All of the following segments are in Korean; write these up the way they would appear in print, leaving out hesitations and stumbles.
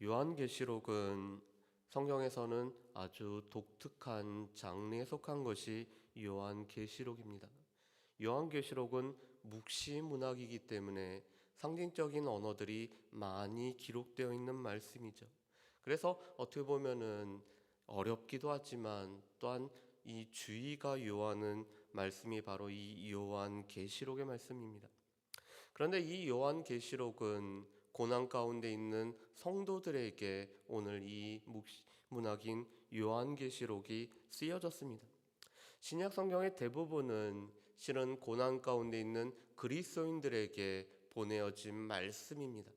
요한계시록은 성경에서는 아주 독특한 장르에 속한 것이 요한계시록입니다. 요한계시록은 묵시문학이기 때문에 상징적인 언어들이 많이 기록되어 있는 말씀이죠. 그래서 어떻게 보면은 어렵기도 하지만 또한 이 주의가 요하는 말씀이 바로 이 요한계시록의 말씀입니다. 그런데 이 요한계시록은 고난 가운데 있는 성도들에게 오늘 이 문학인 요한계시록이 쓰여졌습니다. 신약 성경의 대부분은 실은 고난 가운데 있는 그리스도인들에게 보내어진 말씀입니다.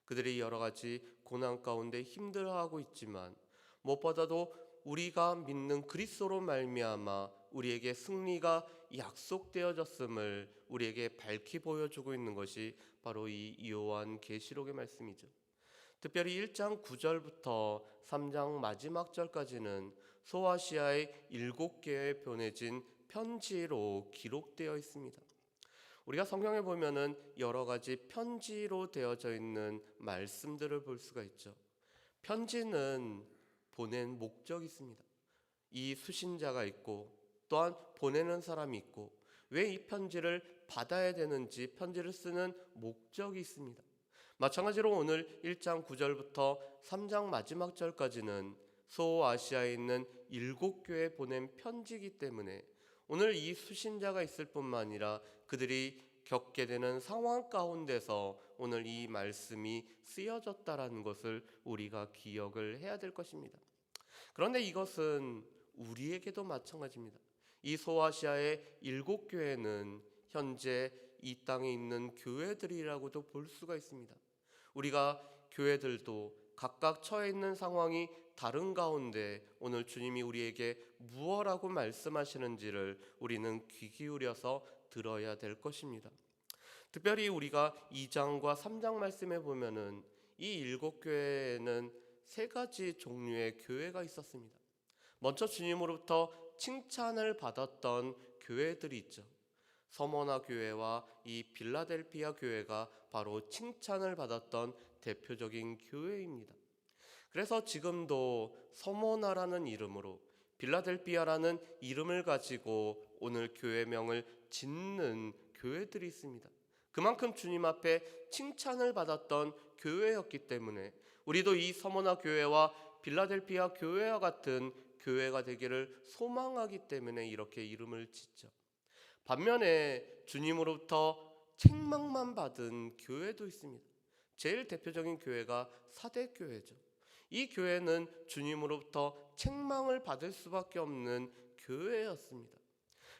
그들이 여러 가지 고난 가운데 힘들어하고 있지만 무엇보다도 우리가 믿는 그리스도로 말미암아 우리에게 승리가 약속되어졌음을 우리에게 밝히 보여주고 있는 것이 바로 이 요한계시록의 말씀이죠. 특별히 1장 9절부터 3장 마지막 절까지는 소아시아의 7개에 보내진 편지로 기록되어 있습니다. 우리가 성경에 보면은 여러 가지 편지로 되어져 있는 말씀들을 볼 수가 있죠. 편지는 보낸 목적이 있습니다. 이 수신자가 있고 또한 보내는 사람이 있고 왜 이 편지를 받아야 되는지 편지를 쓰는 목적이 있습니다. 마찬가지로 오늘 1장 9절부터 3장 마지막 절까지는 소아시아에 있는 7교회에 보낸 편지이기 때문에 오늘 이 수신자가 있을 뿐만 아니라 그들이 겪게 되는 상황 가운데서 오늘 이 말씀이 쓰여졌다라는 것을 우리가 기억을 해야 될 것입니다. 그런데 이것은 우리에게도 마찬가지입니다. 이 소아시아의 7교회는 현재 이 땅에 있는 교회들이라고도 볼 수가 있습니다. 우리가 교회들도 각각 처해 있는 상황이 다른 가운데 오늘 주님이 우리에게 무엇라고 말씀하시는지를 우리는 귀 기울여서 들어야 될 것입니다. 특별히 우리가 2장과 3장 말씀에 보면은 이 7교회에는 3가지 종류의 교회가 있었습니다. 먼저 주님으로부터 칭찬을 받았던 교회들이 있죠. 서머나 교회와 이 빌라델피아 교회가 바로 칭찬을 받았던 대표적인 교회입니다. 그래서 지금도 서머나라는 이름으로 빌라델피아라는 이름을 가지고 오늘 교회명을 짓는 교회들이 있습니다. 그만큼 주님 앞에 칭찬을 받았던 교회였기 때문에 우리도 이 서머나 교회와 빌라델피아 교회와 같은 교회가 되기를 소망하기 때문에 이렇게 이름을 짓죠. 반면에 주님으로부터 책망만 받은 교회도 있습니다. 제일 대표적인 교회가 사대교회죠. 이 교회는 주님으로부터 책망을 받을 수밖에 없는 교회였습니다.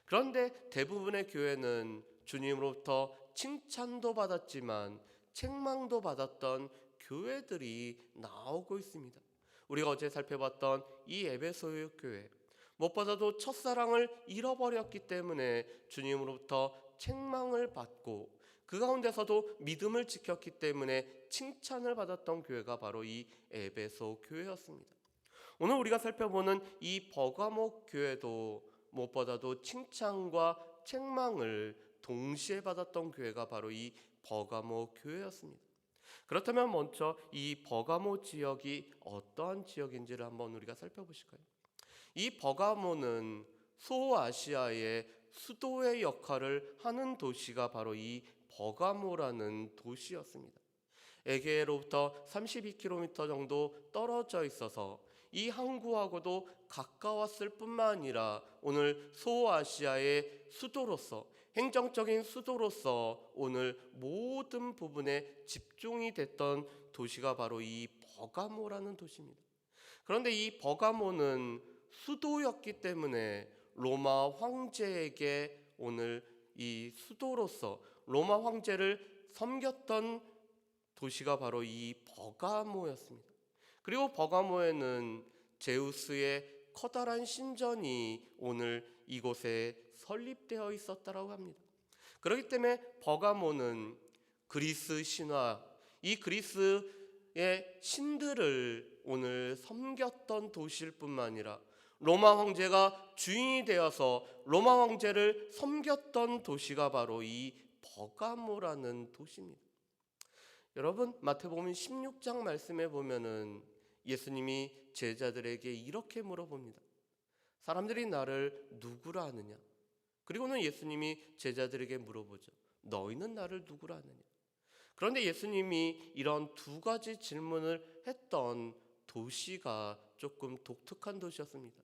그런데 대부분의 교회는 주님으로부터 칭찬도 받았지만 책망도 받았던 교회들이 나오고 있습니다. 우리가 어제 살펴봤던 이 에베소 교회, 무엇보다도 첫사랑을 잃어버렸기 때문에 주님으로부터 책망을 받고 그 가운데서도 믿음을 지켰기 때문에 칭찬을 받았던 교회가 바로 이 에베소 교회였습니다. 오늘 우리가 살펴보는 이 버가모 교회도 무엇보다도 칭찬과 책망을 동시에 받았던 교회가 바로 이 버가모 교회였습니다. 그렇다면 먼저 이 버가모 지역이 어떠한 지역인지를 한번 우리가 살펴보실까요? 이 버가모는 소아시아의 수도의 역할을 하는 도시가 바로 이 버가모라는 도시였습니다. 에게로부터 32km 정도 떨어져 있어서 이 항구하고도 가까웠을 뿐만 아니라 오늘 소아시아의 수도로서 행정적인 수도로서 오늘 모든 부분에 집중이 됐던 도시가 바로 이 버가모라는 도시입니다. 그런데 이 버가모는 수도였기 때문에 로마 황제에게 오늘 이 수도로서 로마 황제를 섬겼던 도시가 바로 이 버가모였습니다. 그리고 버가모에는 제우스의 커다란 신전이 오늘 이곳에 설립되어 있었다고 합니다. 그렇기 때문에 버가모는 그리스 신화, 이 그리스의 신들을 오늘 섬겼던 도시일 뿐만 아니라 로마 황제가 주인이 되어서 로마 황제를 섬겼던 도시가 바로 이 버가모라는 도시입니다. 여러분, 마태복음 16장 말씀에 보면은 예수님이 제자들에게 이렇게 물어봅니다. 사람들이 나를 누구라 하느냐? 그리고는 예수님이 제자들에게 물어보죠. 너희는 나를 누구라 하느냐? 그런데 예수님이 이런 두 가지 질문을 했던 도시가 조금 독특한 도시였습니다.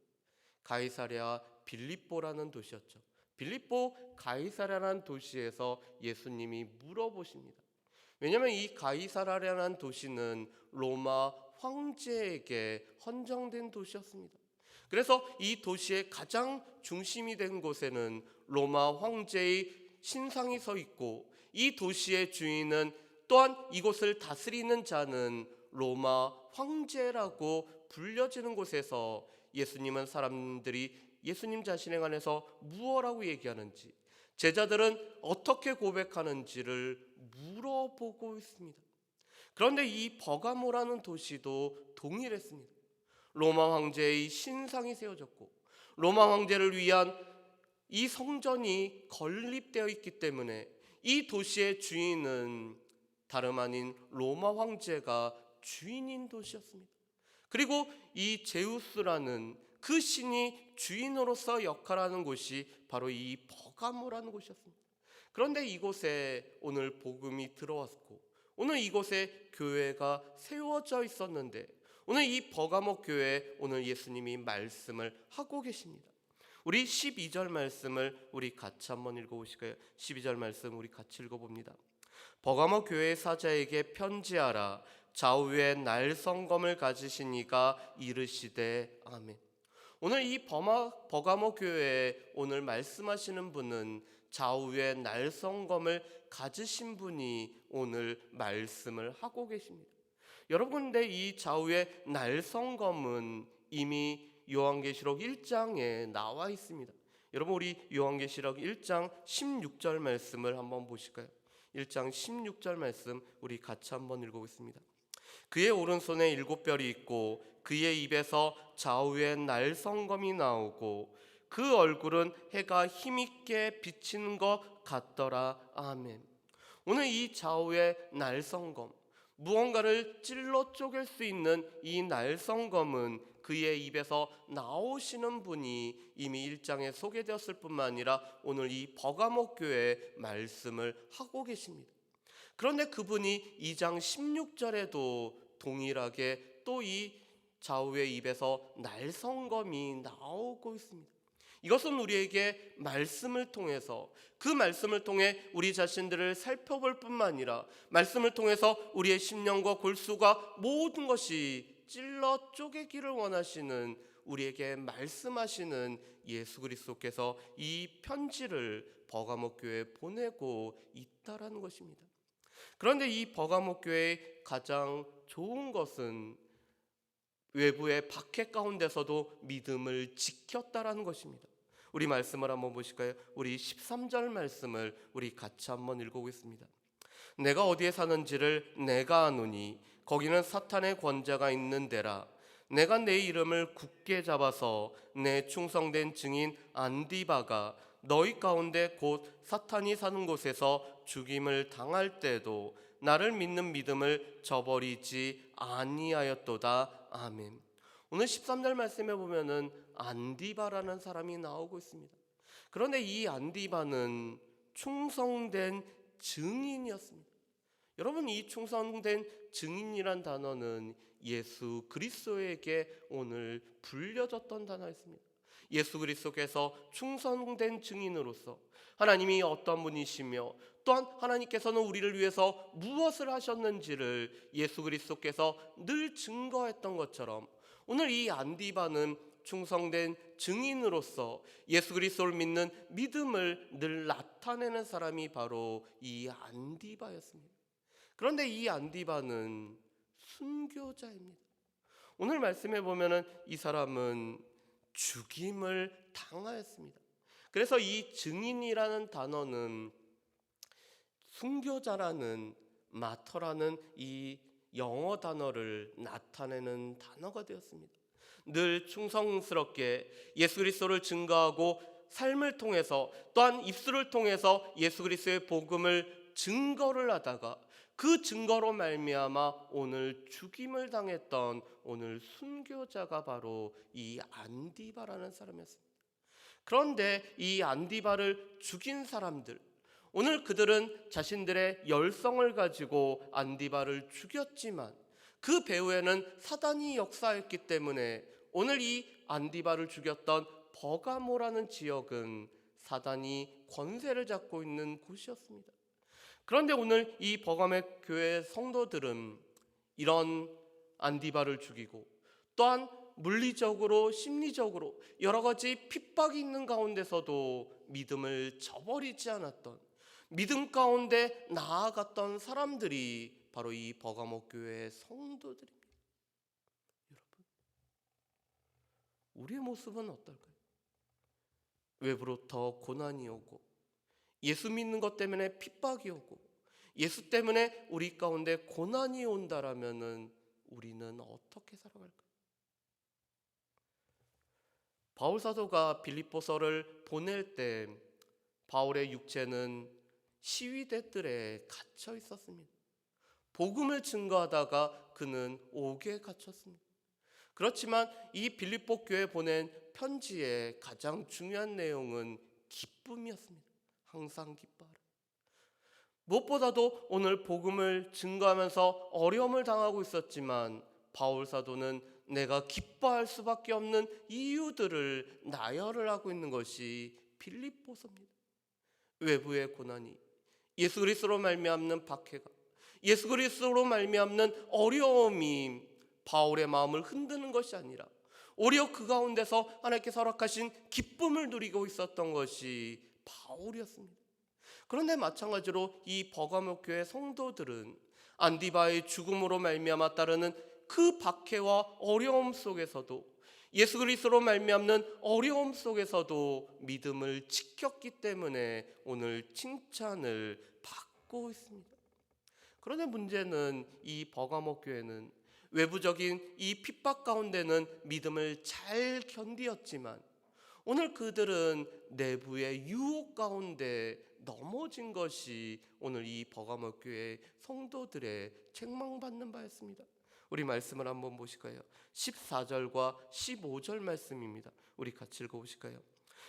가이사랴 빌립보라는 도시였죠. 빌립보 가이사랴라는 도시에서 예수님이 물어보십니다. 왜냐하면 이 가이사랴라는 도시는 로마 황제에게 헌정된 도시였습니다. 그래서 이 도시의 가장 중심이 된 곳에는 로마 황제의 신상이 서 있고, 이 도시의 주인은 또한 이곳을 다스리는 자는 로마 황제라고 불려지는 곳에서 예수님은 사람들이 예수님 자신에 관해서 무엇라고 얘기하는지, 제자들은 어떻게 고백하는지를 물어보고 있습니다. 그런데 이 버가모라는 도시도 동일했습니다. 로마 황제의 신상이 세워졌고, 로마 황제를 위한 이 성전이 건립되어 있기 때문에 이 도시의 주인은 다름 아닌 로마 황제가 주인인 도시였습니다. 그리고 이 제우스라는 그 신이 주인으로서 역할하는 곳이 바로 이 버가모라는 곳이었습니다. 그런데 이곳에 오늘 복음이 들어왔고, 오늘 이곳에 교회가 세워져 있었는데, 오늘 이 버가모 교회에 오늘 예수님이 말씀을 하고 계십니다. 우리 12절 말씀을 우리 같이 한번 읽어보실까요? 12절 말씀 우리 같이 읽어봅니다. 버가모 교회 사자에게 편지하라. 좌우에 날성검을 가지신 이가 이르시되 아멘. 오늘 이 버가모 교회에 오늘 말씀하시는 분은 좌우에 날성검을 가지신 분이 오늘 말씀을 하고 계십니다. 여러분, 근데 이 좌우에 날성검은 이미 요한계시록 1장에 나와 있습니다. 여러분, 우리 요한계시록 1장 16절 말씀을 한번 보실까요? 1장 16절 말씀 우리 같이 한번 읽어보겠습니다. 그의 오른손에 7별이 있고 그의 입에서 좌우에 날성검이 나오고 그 얼굴은 해가 힘있게 비치는 것 같더라. 아멘. 오늘 이 좌우의 날성검, 무언가를 찔러 쪼갤 수 있는 이 날성검은 그의 입에서 나오시는 분이 이미 1장에 소개되었을 뿐만 아니라 오늘 이 버가모 교회에 말씀을 하고 계십니다. 그런데 그분이 2장 16절에도 동일하게 또 이 좌우의 입에서 날성검이 나오고 있습니다. 이것은 우리에게 말씀을 통해서, 그 말씀을 통해 우리 자신들을 살펴볼 뿐만 아니라 말씀을 통해서 우리의 심령과 골수가 모든 것이 찔러 쪼개기를 원하시는, 우리에게 말씀하시는 예수 그리스도께서 이 편지를 버가모 교회에 보내고 있다라는 것입니다. 그런데 이 버가모 교회의 가장 좋은 것은 외부의 박해 가운데서도 믿음을 지켰다라는 것입니다. 우리 말씀을 한번 보실까요? 우리 13절 말씀을 우리 같이 한번 읽어보겠습니다. 내가 어디에 사는지를 내가 아노니 거기는 사탄의 권자가 있는 데라. 내가 내 이름을 굳게 잡아서 내 충성된 증인 안디바가 너희 가운데 곧 사탄이 사는 곳에서 죽임을 당할 때도 나를 믿는 믿음을 저버리지 아니하였도다. 아멘. 오늘 13절 말씀에 보면은 안디바라는 사람이 나오고 있습니다. 그런데 이 안디바는 충성된 증인이었습니다. 여러분, 이 충성된 증인이란 단어는 예수 그리스도에게 오늘 불려졌던 단어였습니다. 예수 그리스도께서 충성된 증인으로서 하나님이 어떤 분이시며 또한 하나님께서는 우리를 위해서 무엇을 하셨는지를 예수 그리스도께서 늘 증거했던 것처럼 오늘 이 안디바는 충성된 증인으로서 예수 그리스도를 믿는 믿음을 늘 나타내는 사람이 바로 이 안디바였습니다. 그런데 이 안디바는 순교자입니다. 오늘 말씀해 보면은 이 사람은 죽임을 당하였습니다. 그래서 이 증인이라는 단어는 순교자라는 마터라는 이 영어 단어를 나타내는 단어가 되었습니다. 늘 충성스럽게 예수 그리스도를 증거하고 삶을 통해서 또한 입술을 통해서 예수 그리스도의 복음을 증거를 하다가 그 증거로 말미암아 오늘 죽임을 당했던 오늘 순교자가 바로 이 안디바라는 사람이었습니다. 그런데 이 안디바를 죽인 사람들, 오늘 그들은 자신들의 열성을 가지고 안디바를 죽였지만 그 배후에는 사단이 역사했기 때문에 오늘 이 안디바를 죽였던 버가모라는 지역은 사단이 권세를 잡고 있는 곳이었습니다. 그런데 오늘 이 버가모 교회 성도들은 이런 안디바를 죽이고 또한 물리적으로 심리적으로 여러 가지 핍박이 있는 가운데서도 믿음을 저버리지 않았던, 믿음 가운데 나아갔던 사람들이 바로 이 버가모 교회의 성도들입니다. 여러분, 우리의 모습은 어떨까요? 외부로부터 고난이 오고 예수 믿는 것 때문에 핍박이 오고 예수 때문에 우리 가운데 고난이 온다라면은 우리는 어떻게 살아갈까요? 바울 사도가 빌립보서를 보낼 때 바울의 육체는 시위대들에 갇혀 있었습니다. 복음을 증거하다가 그는 옥에 갇혔습니다. 그렇지만 이 빌립보 교회에 보낸 편지의 가장 중요한 내용은 기쁨이었습니다. 항상 기뻐하라. 무엇보다도 오늘 복음을 증거하면서 어려움을 당하고 있었지만 바울 사도는 내가 기뻐할 수밖에 없는 이유들을 나열을 하고 있는 것이 빌립보서입니다. 외부의 고난이, 예수 그리스도로 말미암는 박해가, 예수 그리스도로 말미암는 어려움이 바울의 마음을 흔드는 것이 아니라 오히려 그 가운데서 하나님께서 허락하신 기쁨을 누리고 있었던 것이 바울이었습니다. 그런데 마찬가지로 이 버가모 교회 성도들은 안디바의 죽음으로 말미암아 따르는 그 박해와 어려움 속에서도 예수 그리스도로 말미암는 어려움 속에서도 믿음을 지켰기 때문에 오늘 칭찬을 받고 있습니다. 그런데 문제는 이 버가모 교회는 외부적인 이 핍박 가운데는 믿음을 잘 견디었지만 오늘 그들은 내부의 유혹 가운데 넘어진 것이 오늘 이 버가모 교회 성도들의 책망받는 바였습니다. 우리 말씀을 한번 보실까요? 14절과 15절 말씀입니다. 우리 같이 읽어보실까요?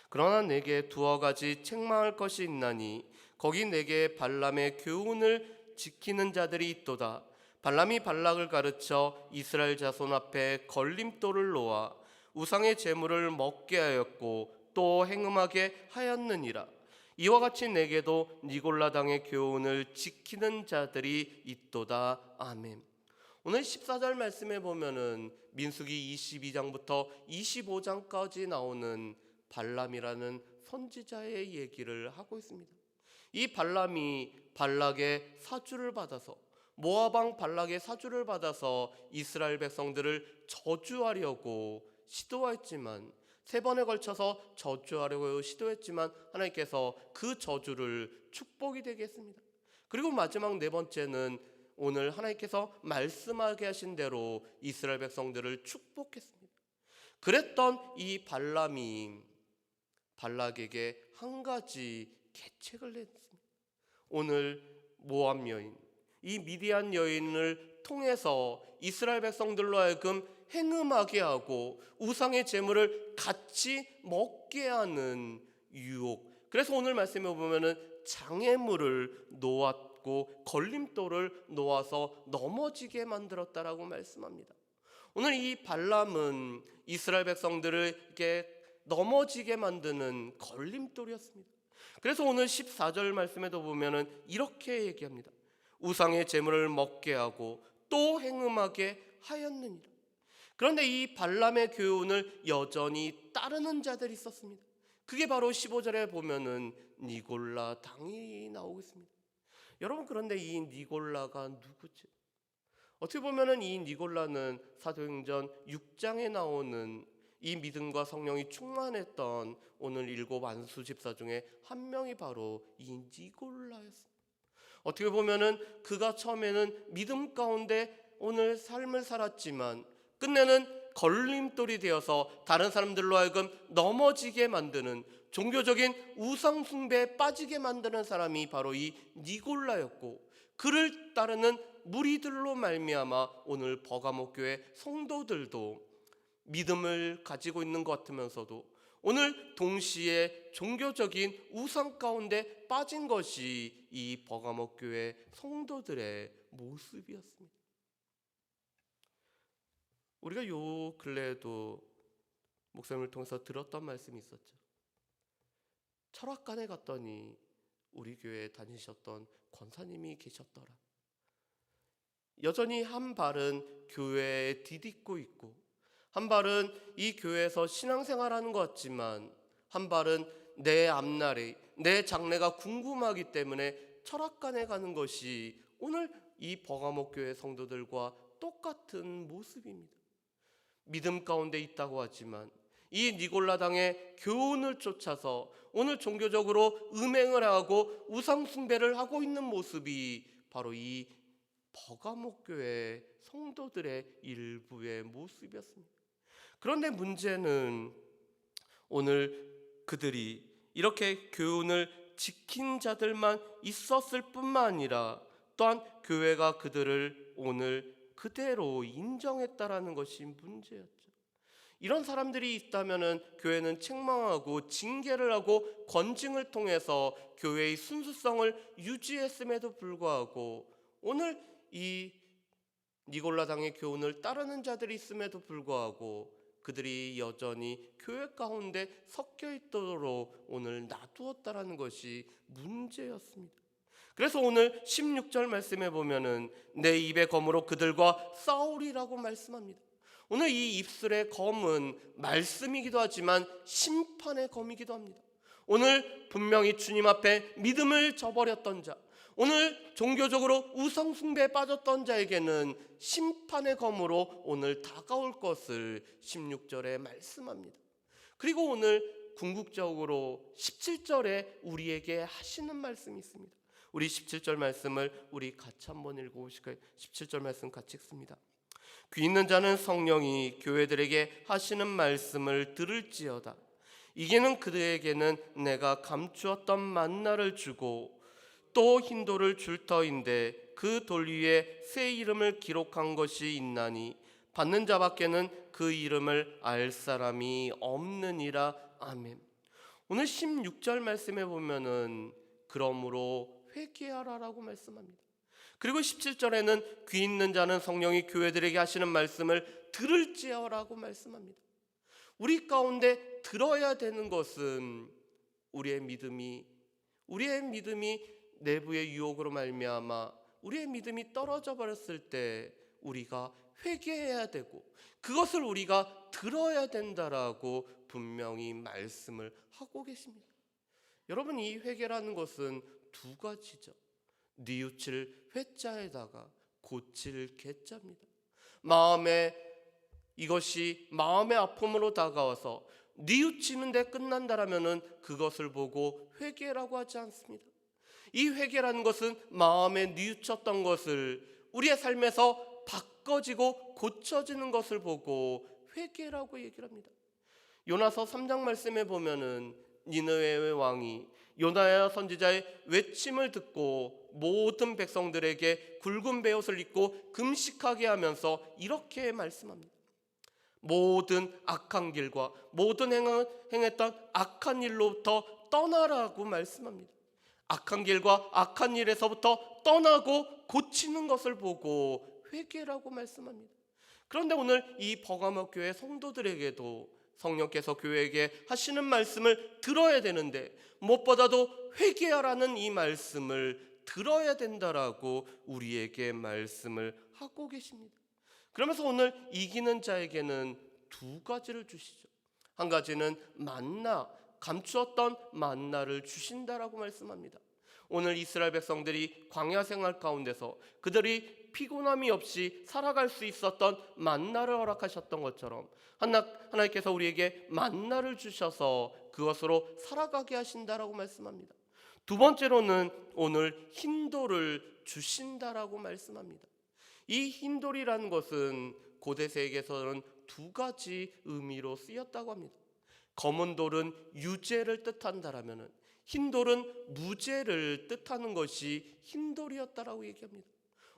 그러나 내게 두어 가지 책망할 것이 있나니 거기 내게 발람의 교훈을 지키는 자들이 있도다. 발람이 발락을 가르쳐 이스라엘 자손 앞에 걸림돌을 놓아 우상의 제물을 먹게 하였고 또 행음하게 하였느니라. 이와 같이 내게도 니골라 당의 교훈을 지키는 자들이 있도다. 아멘. 오늘 14절 말씀에 보면은 민수기 22장부터 25장까지 나오는 발람이라는 선지자의 얘기를 하고 있습니다. 이 발람이 발락의 사주를 받아서 모압 왕 발락의 사주를 받아서 이스라엘 백성들을 저주하려고 시도했지만 3번에 걸쳐서 저주하려고 시도했지만 하나님께서 그 저주를 축복이 되게 했습니다. 그리고 마지막 4번째는 오늘 하나님께서 말씀하게 하신 대로 이스라엘 백성들을 축복했습니다. 그랬던 이 발람이 발락에게 한 가지 계책을 냈습니다. 오늘 모압 여인, 이 미디안 여인을 통해서 이스라엘 백성들로 하여금 행음하게 하고 우상의 제물을 같이 먹게 하는 유혹. 그래서 오늘 말씀에 보면은 장애물을 놓았고 걸림돌을 놓아서 넘어지게 만들었다라고 말씀합니다. 오늘 이 발람은 이스라엘 백성들에게 넘어지게 만드는 걸림돌이었습니다. 그래서 오늘 14절 말씀에도 보면은 이렇게 얘기합니다. 우상의 제물을 먹게 하고 또 행음하게 하였느니라. 그런데 이 발람의 교훈을 여전히 따르는 자들이 있었습니다. 그게 바로 15절에 보면은 니골라 당이 나오고 있습니다. 여러분, 그런데 이 니골라가 누구죠? 어떻게 보면은 이 니골라는 사도행전 6장에 나오는 이 믿음과 성령이 충만했던 오늘 7 안수 집사 중에 한 명이 바로 이 니골라였습니다. 어떻게 보면은 그가 처음에는 믿음 가운데 오늘 삶을 살았지만 끝내는 걸림돌이 되어서 다른 사람들로 하여금 넘어지게 만드는, 종교적인 우상 숭배에 빠지게 만드는 사람이 바로 이 니골라였고, 그를 따르는 무리들로 말미암아 오늘 버가모 교회 성도들도 믿음을 가지고 있는 것 같으면서도 오늘 동시에 종교적인 우상 가운데 빠진 것이 이 버가모 교회 성도들의 모습이었습니다. 우리가 요 근래에도 목사님을 통해서 들었던 말씀이 있었죠. 철학관에 갔더니 우리 교회에 다니셨던 권사님이 계셨더라. 여전히 한 발은 교회에 디딛고 있고 한 발은 이 교회에서 신앙생활하는 것 같지만 한 발은 내 앞날에 내 장래가 궁금하기 때문에 철학관에 가는 것이 오늘 이 버가모 교회 성도들과 똑같은 모습입니다. 믿음 가운데 있다고 하지만 이 니골라당의 교훈을 쫓아서 오늘 종교적으로 음행을 하고 우상 숭배를 하고 있는 모습이 바로 이 버가모 교회 성도들의 일부의 모습이었습니다. 그런데 문제는 오늘 그들이 이렇게 교훈을 지킨 자들만 있었을 뿐만 아니라 또한 교회가 그들을 오늘 그대로 인정했다라는 것이 문제였죠. 이런 사람들이 있다면 교회는 책망하고 징계를 하고 권징을 통해서 교회의 순수성을 유지했음에도 불구하고 오늘 이 니골라당의 교훈을 따르는 자들이 있음에도 불구하고 그들이 여전히 교회 가운데 섞여 있도록 오늘 놔두었다라는 것이 문제였습니다. 그래서 오늘 16절 말씀에 보면은 내 입의 검으로 그들과 싸우리라고 말씀합니다. 오늘 이 입술의 검은 말씀이기도 하지만 심판의 검이기도 합니다. 오늘 분명히 주님 앞에 믿음을 저버렸던 자, 오늘 종교적으로 우상 숭배에 빠졌던 자에게는 심판의 검으로 오늘 다가올 것을 16절에 말씀합니다. 그리고 오늘 궁극적으로 17절에 우리에게 하시는 말씀이 있습니다. 우리 17절 말씀을 우리 같이 한번 읽어보실까요? 17절 말씀 같이 읽습니다. 귀 있는 자는 성령이 교회들에게 하시는 말씀을 들을지어다. 이게는 그들에게는 내가 감추었던 만나를 주고 또 흰돌을 줄 터인데 그 돌 위에 새 이름을 기록한 것이 있나니 받는 자밖에는 그 이름을 알 사람이 없느니라. 아멘. 오늘 16절 말씀에 보면은 그러므로 회개하라라고 말씀합니다. 그리고 17절에는 귀 있는 자는 성령이 교회들에게 하시는 말씀을 들을지어라고 말씀합니다. 우리 가운데 들어야 되는 것은 우리의 믿음이 내부의 유혹으로 말미암아 우리의 믿음이 떨어져 버렸을 때 우리가 회개해야 되고 그것을 우리가 들어야 된다라고 분명히 말씀을 하고 계십니다. 여러분, 이 회개라는 것은 두 가지죠. 뉘우칠 회자에다가 고칠 개자입니다. 이것이 마음의 아픔으로 다가와서 뉘우치는 데 끝난다라면은 그것을 보고 회개라고 하지 않습니다. 이 회개라는 것은 마음에 뉘우쳤던 것을 우리의 삶에서 바꿔지고 고쳐지는 것을 보고 회개라고 얘기를 합니다. 요나서 3장 말씀에 보면은 니느웨의 왕이 요나야 선지자의 외침을 듣고 모든 백성들에게 굵은 베옷을 입고 금식하게 하면서 이렇게 말씀합니다. 모든 악한 길과 모든 행했던 악한 일로부터 떠나라고 말씀합니다. 악한 길과 악한 일에서부터 떠나고 고치는 것을 보고 회개라고 말씀합니다. 그런데 오늘 이 버가모 교회 성도들에게도 성령께서 교회에게 하시는 말씀을 들어야 되는데 무엇보다도 회개하라는 이 말씀을 들어야 된다라고 우리에게 말씀을 하고 계십니다. 그러면서 오늘 이기는 자에게는 두 가지를 주시죠. 한 가지는 만나, 감추었던 만나를 주신다라고 말씀합니다. 오늘 이스라엘 백성들이 광야 생활 가운데서 그들이 피곤함이 없이 살아갈 수 있었던 만나를 허락하셨던 것처럼 하나님께서 우리에게 만나를 주셔서 그것으로 살아가게 하신다라고 말씀합니다. 두 번째로는 오늘 흰돌을 주신다라고 말씀합니다. 이 흰돌이라는 것은 고대 세계에서는 두 가지 의미로 쓰였다고 합니다. 검은 돌은 유죄를 뜻한다라면은 흰돌은 무죄를 뜻하는 것이 흰돌이었다라고 얘기합니다.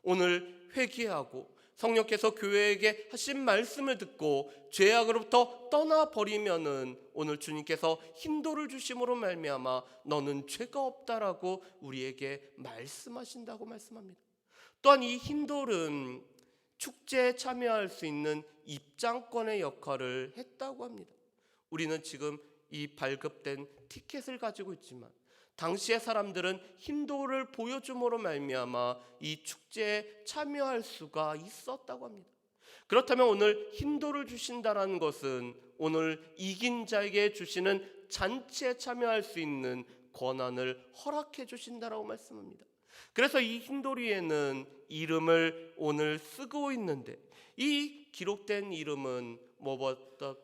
오늘 회개하고 성령께서 교회에게 하신 말씀을 듣고 죄악으로부터 떠나버리면은 오늘 주님께서 흰돌을 주심으로 말미암아 너는 죄가 없다라고 우리에게 말씀하신다고 말씀합니다. 또한 이 흰돌은 축제에 참여할 수 있는 입장권의 역할을 했다고 합니다. 우리는 지금 이 발급된 티켓을 가지고 있지만 당시의 사람들은 흰돌을 보여줌으로 말미암아 이 축제에 참여할 수가 있었다고 합니다. 그렇다면 오늘 흰돌을 주신다라는 것은 오늘 이긴 자에게 주시는 잔치에 참여할 수 있는 권한을 허락해 주신다라고 말씀합니다. 그래서 이 흰돌이에는 이름을 오늘 쓰고 있는데 이 기록된 이름은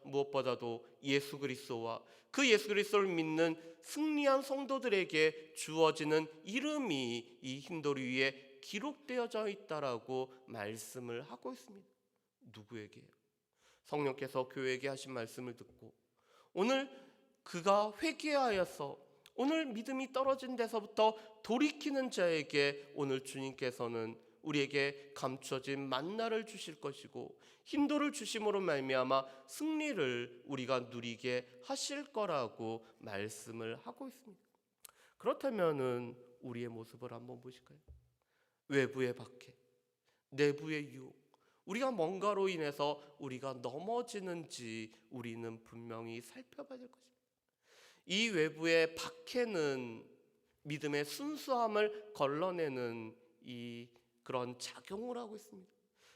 무엇보다도 예수 그리스도와 그 예수 그리스도를 믿는 승리한 성도들에게 주어지는 이름이 이 흰돌 위에 기록되어져 있다라고 말씀을 하고 있습니다. 누구에게요? 성령께서 교회에게 하신 말씀을 듣고 오늘 그가 회개하여서 오늘 믿음이 떨어진 데서부터 돌이키는 자에게 오늘 주님께서는 우리에게 감춰진 만나를 주실 것이고 흰돌을 주심으로 말미암아 승리를 우리가 누리게 하실 거라고 말씀을 하고 있습니다. 그렇다면은 우리의 모습을 한번 보실까요? 외부의 박해, 내부의 유혹, 우리가 뭔가로 인해서 우리가 넘어지는지 우리는 분명히 살펴봐야 될 것입니다. 이 외부의 박해는 믿음의 순수함을 걸러내는 그런 작용을 하고 있습니다.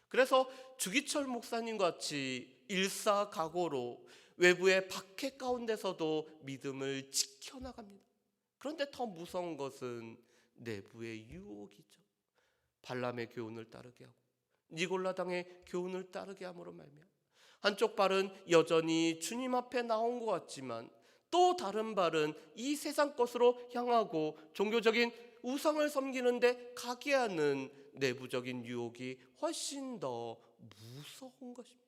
그래서 주기철 목사님 같이 일사각오로 외부의 박해 가운데서도 믿음을 지켜나갑니다. 그런데 더 무서운 것은 내부의 유혹이죠. 발람의 교훈을 따르게 하고 니골라당의 교훈을 따르게 함으로 말미암아 한쪽 발은 여전히 주님 앞에 나온 것 같지만 또 다른 발은 이 세상 것으로 향하고 종교적인 우상을 섬기는데 가게 하는 내부적인 유혹이 훨씬 더 무서운 것입니다.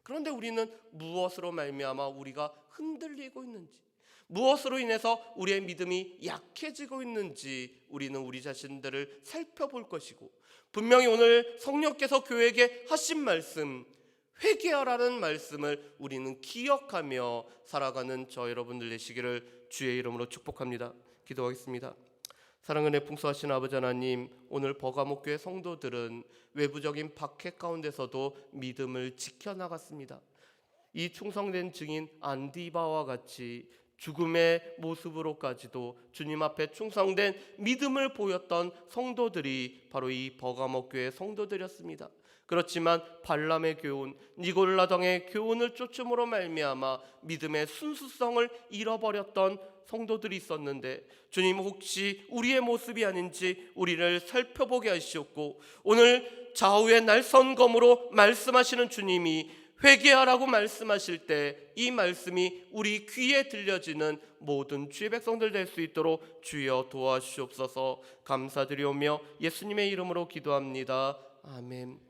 그런데 우리는 무엇으로 말미암아 우리가 흔들리고 있는지, 무엇으로 인해서 우리의 믿음이 약해지고 있는지 우리는 우리 자신들을 살펴볼 것이고, 분명히 오늘 성령께서 교회에게 하신 말씀, 회개하라는 말씀을 우리는 기억하며 살아가는 저 여러분들 되시기를 주의 이름으로 축복합니다. 기도하겠습니다. 사랑은혜 풍성하신 아버지 하나님, 오늘 버가목교회 성도들은 외부적인 박해 가운데서도 믿음을 지켜나갔습니다. 이 충성된 증인 안디바와 같이 죽음의 모습으로까지도 주님 앞에 충성된 믿음을 보였던 성도들이 바로 이 버가목교회 성도들이었습니다. 그렇지만 발람의 교훈, 니골라당의 교훈을 쫓음으로 말미암아 믿음의 순수성을 잃어버렸던 성도들이 있었는데, 주님 혹시 우리의 모습이 아닌지 우리를 살펴보게 하시옵고, 오늘 좌우의 날선검으로 말씀하시는 주님이 회개하라고 말씀하실 때 이 말씀이 우리 귀에 들려지는 모든 주의 백성들 될 수 있도록 주여 도와주시옵소서. 감사드리오며 예수님의 이름으로 기도합니다. 아멘.